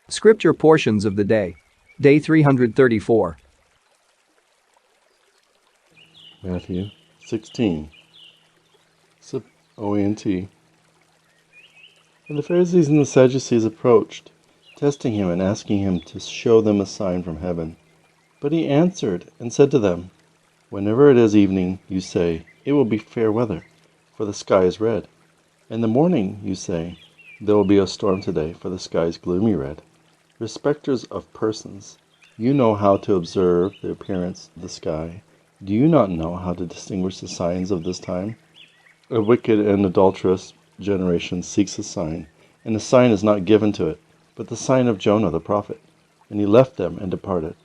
Scripture portions of the day. Day 334. Matthew 16. Septuagint. And the Pharisees and the Sadducees approached, testing him and asking him to show them a sign from heaven. But he answered and said to them, Whenever it is evening, you say, It will be fair weather, for the sky is red. In the morning, you say, There will be a storm today, for the sky is gloomy red. Respecters of persons, you know how to observe the appearance of the sky. Do you not know how to distinguish the signs of this time? A wicked and adulterous generation seeks a sign, and the sign is not given to it, but the sign of Jonah the prophet. And he left them and departed.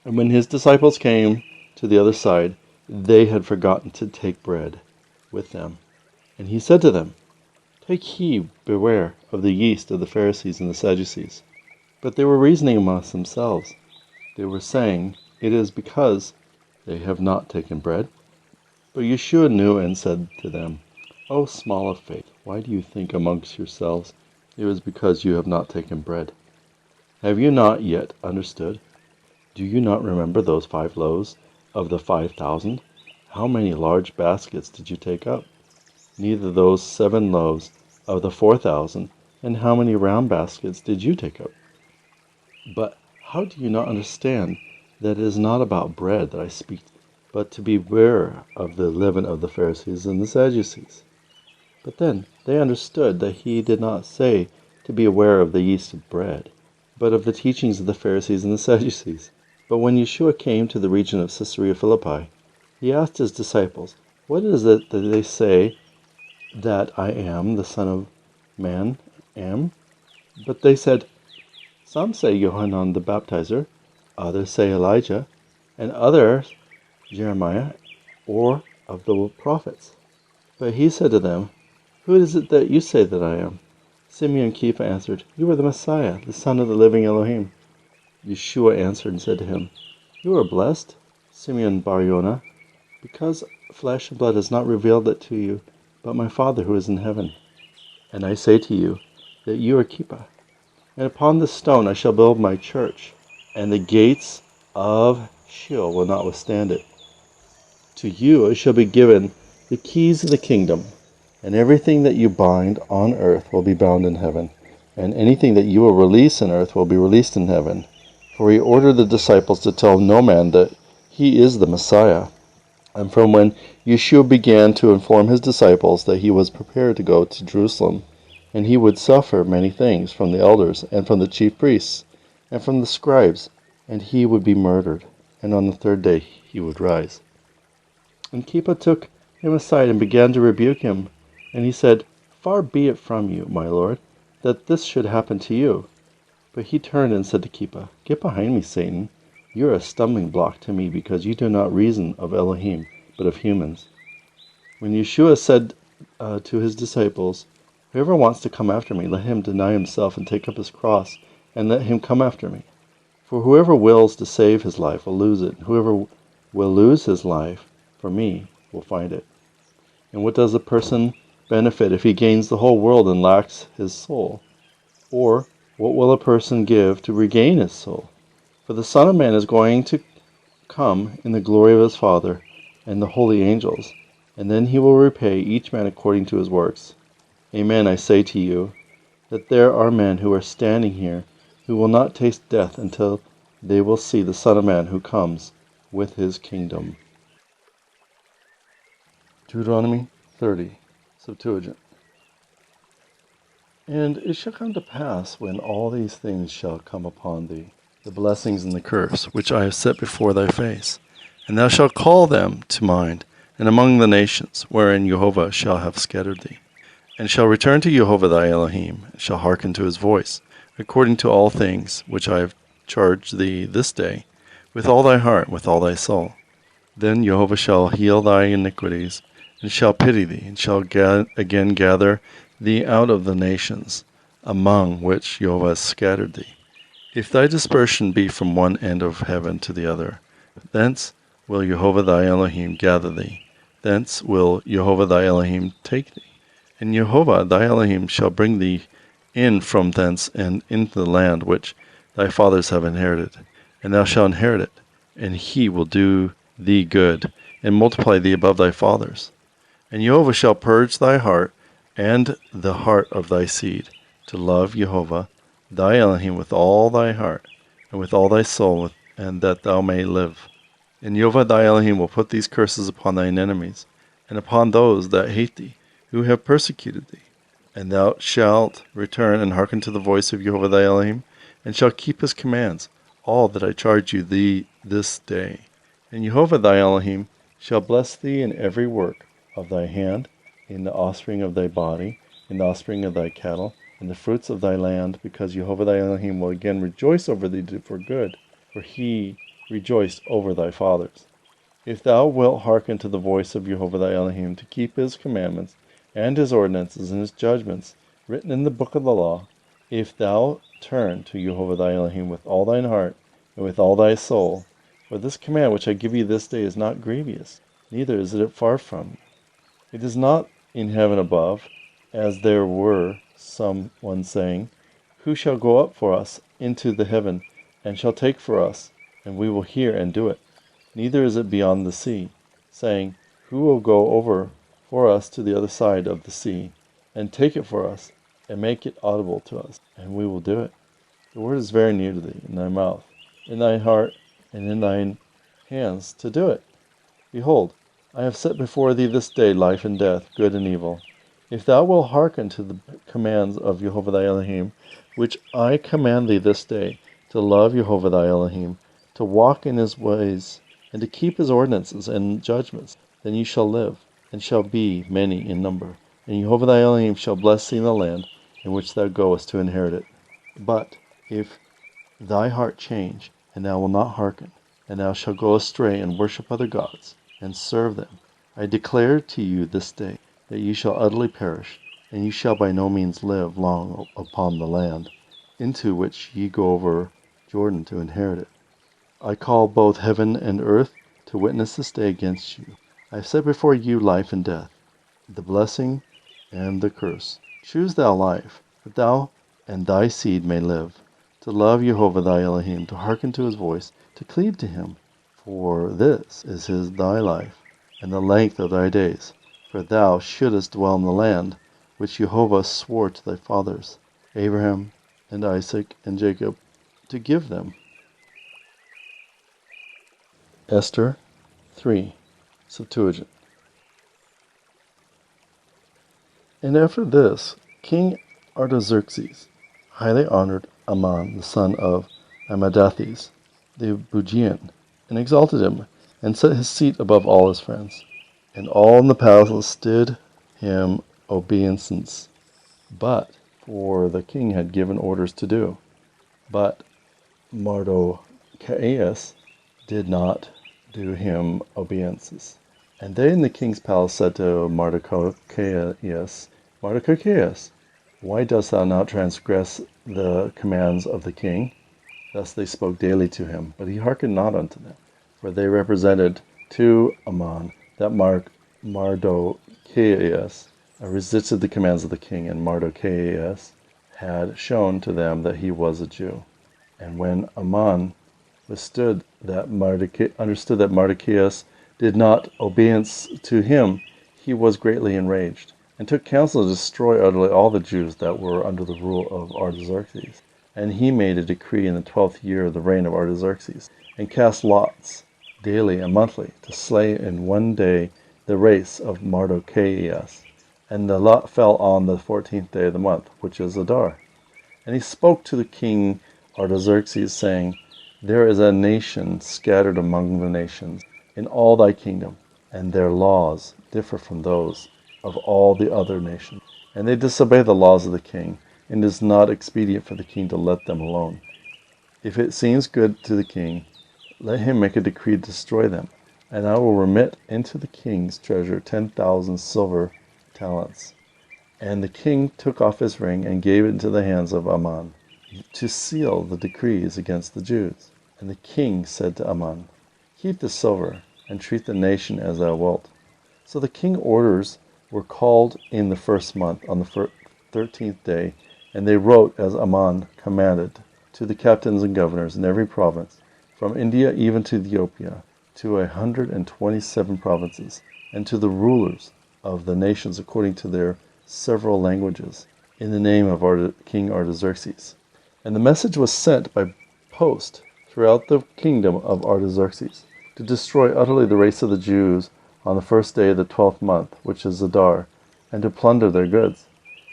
And when his disciples came to the other side, they had forgotten to take bread with them. And he said to them, Take heed, beware of the yeast of the Pharisees and the Sadducees. But they were reasoning amongst themselves. They were saying, It is because they have not taken bread. But Yeshua knew and said to them, O small of faith, why do you think amongst yourselves, It is because you have not taken bread? Have you not yet understood? Do you not remember those 5 loaves of the 5,000? How many large baskets did you take up? Neither those 7 loaves of the 4,000, and how many round baskets did you take up? But how do you not understand that it is not about bread that I speak, but to beware of the leaven of the Pharisees and the Sadducees? But then they understood that he did not say to be aware of the yeast of bread, but of the teachings of the Pharisees and the Sadducees. But when Yeshua came to the region of Caesarea Philippi, he asked his disciples, What is it that they say that I am, the Son of Man, am? But they said, Some say Yohanan the Baptizer, others say Elijah, and others Jeremiah, or of the prophets. But he said to them, Who is it that you say that I am? Simeon Kepha answered, You are the Messiah, the Son of the living Elohim. Yeshua answered and said to him, You are blessed, Simeon Bar-Yonah, because flesh and blood has not revealed it to you, but my Father who is in heaven. And I say to you that you are Kepha, and upon this stone I shall build my church, and the gates of Sheol will not withstand it. To you shall be given the keys of the kingdom, and everything that you bind on earth will be bound in heaven, and anything that you will release on earth will be released in heaven. For he ordered the disciples to tell no man that he is the Messiah. And from when Yeshua began to inform his disciples that he was prepared to go to Jerusalem, and he would suffer many things from the elders, and from the chief priests, and from the scribes, and he would be murdered, and on the 3rd day he would rise. And Kepha took him aside and began to rebuke him. And he said, Far be it from you, my Lord, that this should happen to you. But he turned and said to Kepha, Get behind me, Satan. You are a stumbling block to me, because you do not reason of Elohim, but of humans. When Yeshua said to his disciples, Whoever wants to come after me, let him deny himself and take up his cross, and let him come after me. For whoever wills to save his life will lose it, and whoever will lose his life for me will find it. And what does a person benefit if he gains the whole world and lacks his soul? Or what will a person give to regain his soul? For the Son of Man is going to come in the glory of his Father and the holy angels, and then he will repay each man according to his works. Amen, I say to you, that there are men who are standing here who will not taste death until they will see the Son of Man who comes with his kingdom. Deuteronomy 30, Septuagint. And it shall come to pass, when all these things shall come upon thee, the blessings and the curse, which I have set before thy face, and thou shalt call them to mind, and among the nations, wherein Jehovah shall have scattered thee, and shall return to Jehovah thy Elohim, and shall hearken to his voice, according to all things which I have charged thee this day, with all thy heart, with all thy soul. Then Jehovah shall heal thy iniquities, and shall pity thee, and shall again gather thee out of the nations, among which Jehovah has scattered thee. If thy dispersion be from one end of heaven to the other, thence will Jehovah thy Elohim gather thee, thence will Jehovah thy Elohim take thee. And Jehovah thy Elohim shall bring thee in from thence and into the land which thy fathers have inherited, and thou shalt inherit it, and he will do thee good, and multiply thee above thy fathers. And Jehovah shall purge thy heart and the heart of thy seed, to love Jehovah thy Elohim with all thy heart, and with all thy soul, and that thou may live. And Jehovah thy Elohim will put these curses upon thine enemies, and upon those that hate thee, who have persecuted thee. And thou shalt return and hearken to the voice of Jehovah thy Elohim, and shalt keep his commands, all that I charge you thee this day. And Jehovah thy Elohim shall bless thee in every work of thy hand, in the offspring of thy body, in the offspring of thy cattle, and the fruits of thy land, because Jehovah thy Elohim will again rejoice over thee for good, for he rejoiced over thy fathers. If thou wilt hearken to the voice of Jehovah thy Elohim, to keep his commandments, and his ordinances, and his judgments, written in the book of the law, if thou turn to Jehovah thy Elohim with all thine heart, and with all thy soul, for this command which I give you this day is not grievous, neither is it far from you. It is not in heaven above, as there were some one saying, who shall go up for us into the heaven, and shall take for us, and we will hear and do it. Neither is it beyond the sea, saying, who will go over for us to the other side of the sea, and take it for us, and make it audible to us, and we will do it. The word is very near to thee, in thy mouth, in thy heart, and in thine hands, to do it. Behold, I have set before thee this day life and death, good and evil. If thou wilt hearken to the commands of Jehovah thy Elohim, which I command thee this day, to love Jehovah thy Elohim, to walk in his ways, and to keep his ordinances and judgments, then ye shall live, and shall be many in number. And Jehovah thy Elohim shall bless thee in the land in which thou goest to inherit it. But if thy heart change, and thou wilt not hearken, and thou shalt go astray and worship other gods, and serve them, I declare to you this day that ye shall utterly perish, and ye shall by no means live long upon the land, into which ye go over Jordan to inherit it. I call both heaven and earth to witness this day against you. I have set before you life and death, the blessing and the curse. Choose thou life, that thou and thy seed may live, to love Jehovah thy Elohim, to hearken to his voice, to cleave to him. For this is thy life, and the length of thy days, for thou shouldest dwell in the land which Jehovah swore to thy fathers, Abraham and Isaac and Jacob, to give them. Esther 3, Septuagint. And after this, King Artaxerxes highly honored Aman, the son of Amadathis, the Bugian, and exalted him, and set his seat above all his friends. And all in the palace did him obeisance, for the king had given orders to do. But Mardochæus did not do him obeisance. And they in the king's palace said to Mardochæus, Mardochæus, why dost thou not transgress the commands of the king? Thus they spoke daily to him, but he hearkened not unto them. For they represented to Aman that Mardochæus resisted the commands of the king, and Mardochæus had shown to them that he was a Jew. And when Aman understood that Mardochæus did not obeisance to him, he was greatly enraged, and took counsel to destroy utterly all the Jews that were under the rule of Artaxerxes. And he made a decree in the 12th year of the reign of Artaxerxes, and cast lots daily and monthly to slay in one day the race of Mardochæus. And the lot fell on the 14th day of the month, which is Adar. And he spoke to the king Artaxerxes, saying, there is a nation scattered among the nations in all thy kingdom, and their laws differ from those of all the other nations. And they disobey the laws of the king, and it is not expedient for the king to let them alone. If it seems good to the king, let him make a decree to destroy them, and I will remit into the king's treasure 10,000 silver talents. And the king took off his ring and gave it into the hands of Aman, to seal the decrees against the Jews. And the king said to Aman, keep the silver, and treat the nation as thou wilt. So the king's orders were called in the first month, on the 13th day, And they wrote as Aman commanded, to the captains and governors in every province, from India even to Ethiopia, to 127 provinces, and to the rulers of the nations according to their several languages, in the name of King Artaxerxes. And the message was sent by post throughout the kingdom of Artaxerxes, to destroy utterly the race of the Jews on the first day of the 12th month, which is Adar, and to plunder their goods.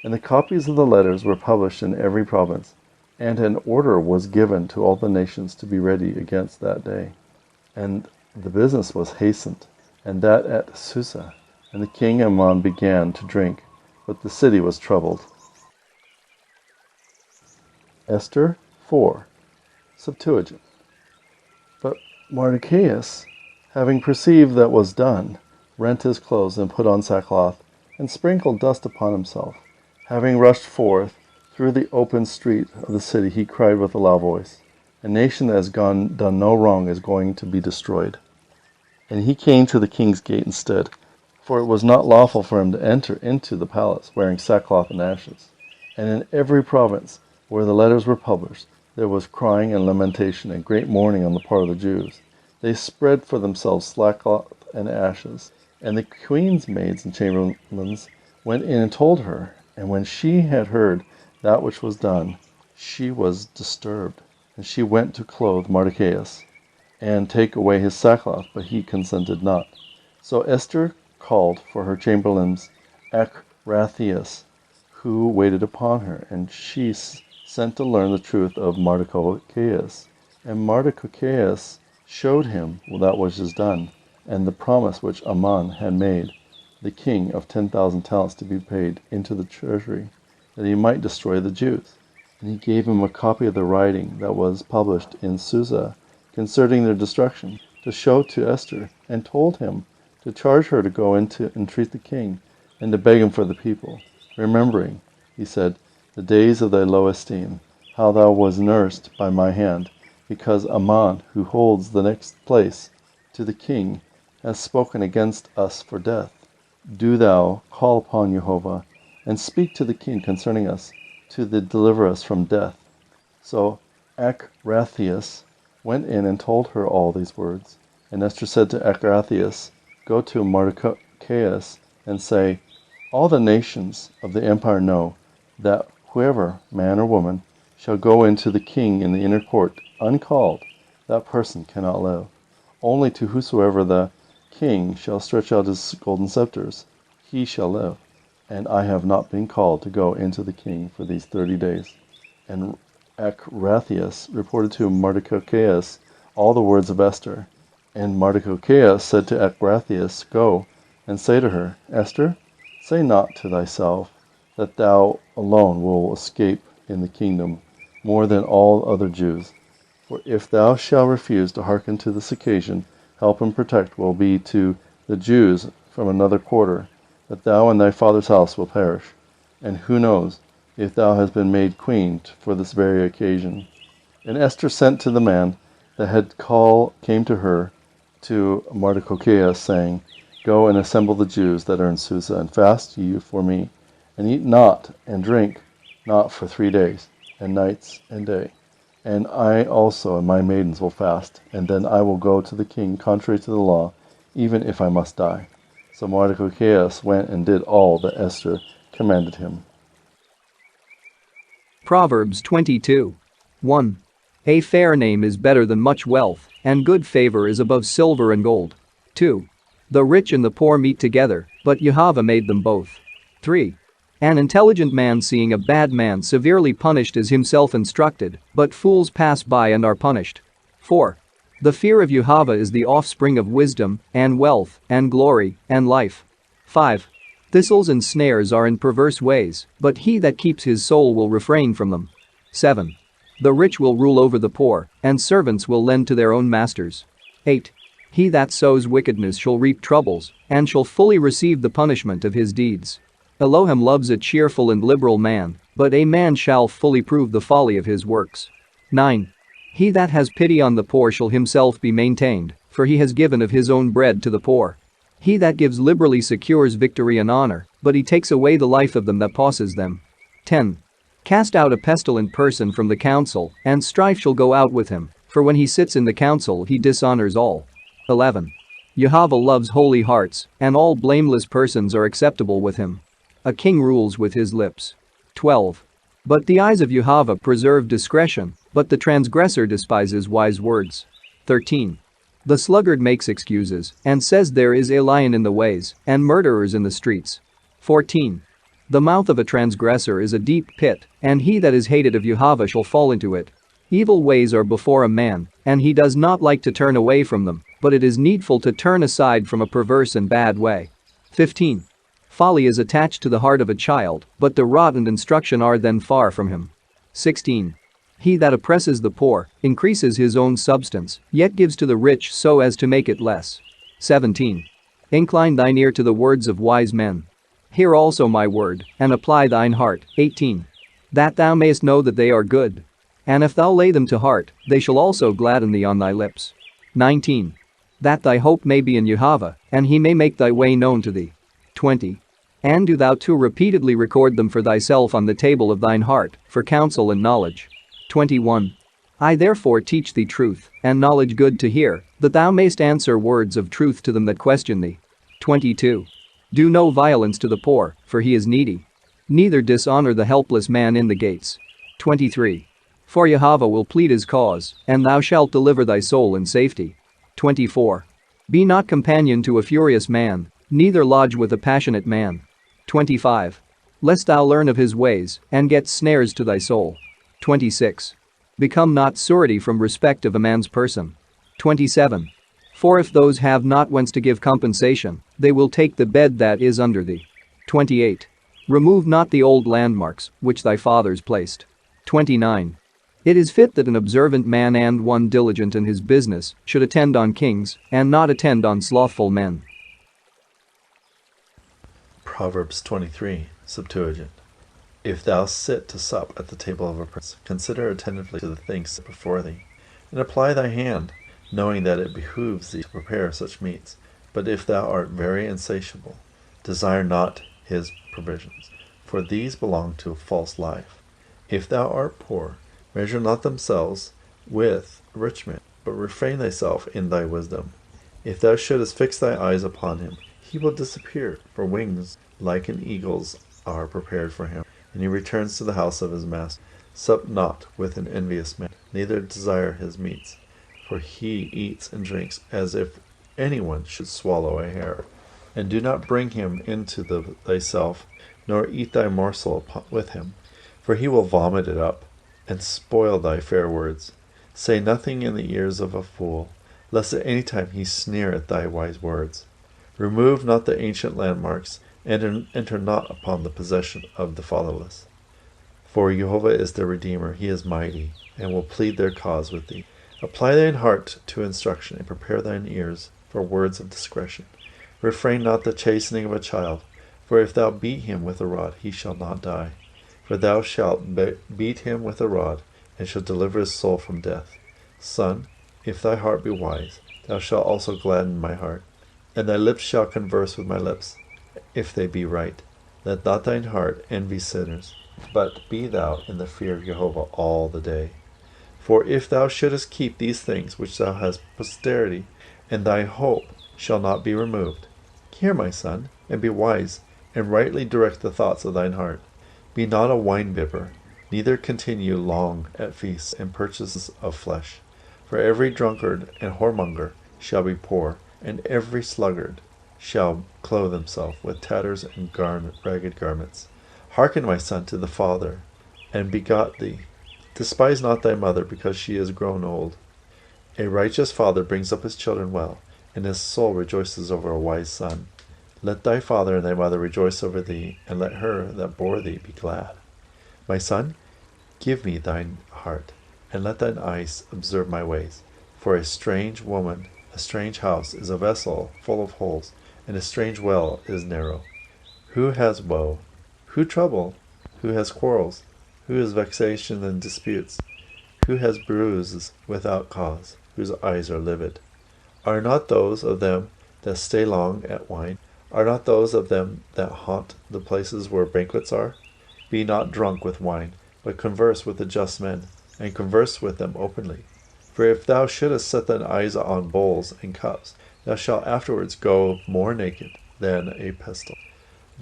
And the copies of the letters were published in every province, and an order was given to all the nations to be ready against that day. And the business was hastened, and that at Susa. And the king Aman began to drink, but the city was troubled. Esther 4. Septuagint. But Mordecai, having perceived that was done, rent his clothes and put on sackcloth, and sprinkled dust upon himself. Having rushed forth through the open street of the city, he cried with a loud voice, "A nation that has done no wrong is going to be destroyed." And he came to the king's gate instead, for it was not lawful for him to enter into the palace wearing sackcloth and ashes. And in every province where the letters were published, there was crying and lamentation and great mourning on the part of the Jews. They spread for themselves sackcloth and ashes. And the queen's maids and chamberlains went in and told her. And when she had heard that which was done, she was disturbed. And she went to clothe Mordecai and take away his sackcloth, but he consented not. So Esther called for her chamberlains Echrathias, who waited upon her, and she sent to learn the truth of Mordecai. And Mordecai showed him that which is done, and the promise which Aman had made the king of 10,000 talents to be paid into the treasury, that he might destroy the Jews. And he gave him a copy of the writing that was published in Susa concerning their destruction, to show to Esther, and told him to charge her to go in to entreat the king, and to beg him for the people, remembering, he said, the days of thy low esteem, how thou was nursed by my hand, because Aman, who holds the next place to the king, has spoken against us for death. Do thou call upon Jehovah, and speak to the king concerning us, to deliver us from death. So Echrathias went in and told her all these words. And Esther said to Echrathias, Go to Mordecai and say, All the nations of the empire know that whoever, man or woman, shall go into the king in the inner court uncalled, that person cannot live. Only to whosoever the king shall stretch out his golden scepters, he shall live. And I have not been called to go into the king for these 30 days. And Echrathias reported to Mordecai all the words of Esther. And Mordecai said to Echrathias, Go and say to her, Esther, say not to thyself that thou alone will escape in the kingdom more than all other Jews. For if thou shalt refuse to hearken to this occasion, help and protect will be to the Jews from another quarter, that thou and thy father's house will perish. And who knows if thou hast been made queen for this very occasion? And Esther sent to the man that had came to her to Mordecai, saying, Go and assemble the Jews that are in Susa, and fast ye for me, and eat not and drink not for 3 days, and nights and day. And I also and my maidens will fast, and then I will go to the king contrary to the law, even if I must die. So Mordecai went and did all that Esther commanded him. Proverbs 22:1. A fair name is better than much wealth, and good favor is above silver and gold. 2. The rich and the poor meet together, but Jehovah made them both. 3. An intelligent man seeing a bad man severely punished is himself instructed, but fools pass by and are punished. 4. The fear of Jehovah is the offspring of wisdom, and wealth, and glory, and life. 5. Thistles and snares are in perverse ways, but he that keeps his soul will refrain from them. 7. The rich will rule over the poor, and servants will lend to their own masters. 8. He that sows wickedness shall reap troubles, and shall fully receive the punishment of his deeds. Elohim loves a cheerful and liberal man, but a man shall fully prove the folly of his works. 9. He that has pity on the poor shall himself be maintained, for he has given of his own bread to the poor. He that gives liberally secures victory and honor, but he takes away the life of them that possess them. 10. Cast out a pestilent person from the council, and strife shall go out with him, for when he sits in the council he dishonors all. 11. Yehovah loves holy hearts, and all blameless persons are acceptable with him. A king rules with his lips. 12. But the eyes of Yehovah preserve discretion, but the transgressor despises wise words. 13. The sluggard makes excuses, and says there is a lion in the ways, and murderers in the streets. 14. The mouth of a transgressor is a deep pit, and he that is hated of Yehovah shall fall into it. Evil ways are before a man, and he does not like to turn away from them, but it is needful to turn aside from a perverse and bad way. 15. Folly is attached to the heart of a child, but the rod and instruction are then far from him. 16. He that oppresses the poor increases his own substance, yet gives to the rich so as to make it less. 17. Incline thine ear to the words of wise men. Hear also my word, and apply thine heart. 18. That thou mayest know that they are good. And if thou lay them to heart, they shall also gladden thee on thy lips. 19. That thy hope may be in Yehovah, and he may make thy way known to thee. 20. And do thou too repeatedly record them for thyself on the table of thine heart, for counsel and knowledge. 21. I therefore teach thee truth, and knowledge good to hear, that thou mayst answer words of truth to them that question thee. 22. Do no violence to the poor, for he is needy. Neither dishonor the helpless man in the gates. 23. For Yehovah will plead his cause, and thou shalt deliver thy soul in safety. 24. Be not companion to a furious man, neither lodge with a passionate man. 25. Lest thou learn of his ways, and get snares to thy soul. 26. Become not surety from respect of a man's person. 27. For if those have not whence to give compensation, they will take the bed that is under thee. 28. Remove not the old landmarks, which thy fathers placed. 29. It is fit that an observant man and one diligent in his business should attend on kings, and not attend on slothful men. Proverbs 23, Septuagint. If thou sit to sup at the table of a prince, consider attentively to the things set before thee, and apply thy hand, knowing that it behooves thee to prepare such meats. But if thou art very insatiable, desire not his provisions, for these belong to a false life. If thou art poor, measure not themselves with rich men, but refrain thyself in thy wisdom. If thou shouldest fix thy eyes upon him, he will disappear, for wings like an eagle's are prepared for him, and he returns to the house of his master. Sup not with an envious man, neither desire his meats, for he eats and drinks as if anyone should swallow a hair. And do not bring him into thyself, nor eat thy morsel with him, for he will vomit it up, and spoil thy fair words. Say nothing in the ears of a fool, lest at any time he sneer at thy wise words. Remove not the ancient landmarks, and enter not upon the possession of the fatherless. For Jehovah is their Redeemer, he is mighty, and will plead their cause with thee. Apply thine heart to instruction, and prepare thine ears for words of discretion. Refrain not the chastening of a child, for if thou beat him with a rod, he shall not die. For thou shalt beat him with a rod, and shalt deliver his soul from death. Son, if thy heart be wise, thou shalt also gladden my heart, and thy lips shall converse with my lips, if they be right. Let not thine heart envy sinners, but be thou in the fear of Jehovah all the day. For if thou shouldest keep these things which thou hast posterity, and thy hope shall not be removed. Hear, my son, and be wise, and rightly direct the thoughts of thine heart. Be not a wine-bibber, neither continue long at feasts and purchases of flesh. For every drunkard and whoremonger shall be poor, and every sluggard shall clothe himself with tatters and ragged garments. Hearken, my son, to the father, and begot thee. Despise not thy mother, because she is grown old. A righteous father brings up his children well, and his soul rejoices over a wise son. Let thy father and thy mother rejoice over thee, and let her that bore thee be glad. My son, give me thine heart, and let thine eyes observe my ways. For a strange woman, a strange house, is a vessel full of holes, and a strange well is narrow. Who has woe? Who trouble? Who has quarrels? Who has vexation and disputes? Who has bruises without cause? Whose eyes are livid? Are not those of them that stay long at wine? Are not those of them that haunt the places where banquets are? Be not drunk with wine, but converse with the just men, and converse with them openly. For if thou shouldest set thine eyes on bulls and cups, thou shalt afterwards go more naked than a pestle.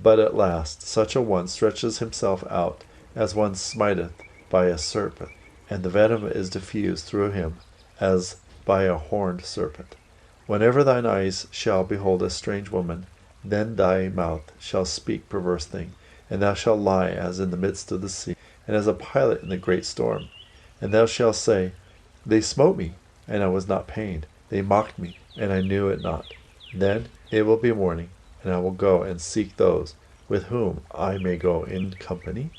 But at last such a one stretches himself out, as one smiteth by a serpent, and the venom is diffused through him, as by a horned serpent. Whenever thine eyes shall behold a strange woman, then thy mouth shall speak perverse thing, and thou shalt lie as in the midst of the sea, and as a pilot in the great storm. And thou shalt say, They smote me, and I was not pained. They mocked me, and I knew it not. Then it will be morning, and I will go and seek those with whom I may go in company.